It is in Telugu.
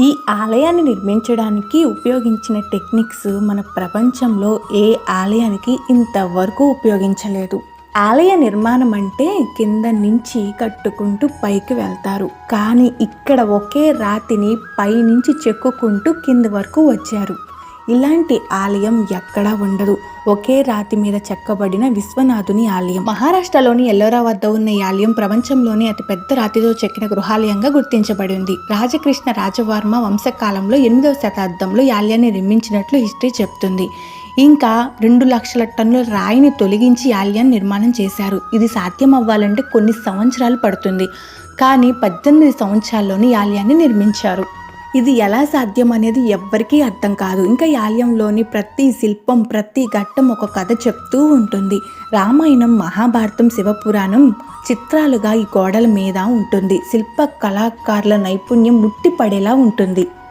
ఈ ఆలయాన్ని నిర్మించడానికి ఉపయోగించిన టెక్నిక్స్ మన ప్రపంచంలో ఏ ఆలయానికి ఇంతవరకు ఉపయోగించలేదు. ఆలయ నిర్మాణం అంటే కింద నుంచి కట్టుకుంటూ పైకి వెళ్తారు, కానీ ఇక్కడ ఒకే రాతిని పైనుంచి చెక్కుకుంటూ కింది వరకు వచ్చారు. ఇలాంటి ఆలయం ఎక్కడా ఉండదు. ఒకే రాతి మీద చెక్కబడిన విశ్వనాథుని ఆలయం. మహారాష్ట్రలోని ఎల్లోరా వద్ద ఉన్న ఈ ఆలయం ప్రపంచంలోని అతిపెద్ద రాతితో చెక్కిన గృహాలయంగా గుర్తించబడింది. రాజకృష్ణ రాజవర్మ వంశకాలంలో 8వ శతాబ్దంలో ఈ ఆలయాన్ని నిర్మించినట్లు హిస్టరీ చెప్తుంది. ఇంకా 2 లక్షల టన్నుల రాయిని తొలగించి ఆలయాన్ని నిర్మాణం చేశారు. ఇది సాధ్యం అవ్వాలంటే కొన్ని సంవత్సరాలు పడుతుంది, కానీ 18 సంవత్సరాల్లోని ఈ ఆలయాన్ని నిర్మించారు. ఇది ఎలా సాధ్యం అనేది ఎవ్వరికీ అర్థం కాదు. ఇంకా ఈ ఆలయంలోని ప్రతి శిల్పం, ప్రతి ఘట్టం ఒక కథ చెప్తూ ఉంటుంది. రామాయణం, మహాభారతం, శివపురాణం చిత్రాలుగా ఈ గోడల మీద ఉంటుంది. శిల్ప కళాకారుల నైపుణ్యం ముట్టిపడేలా ఉంటుంది.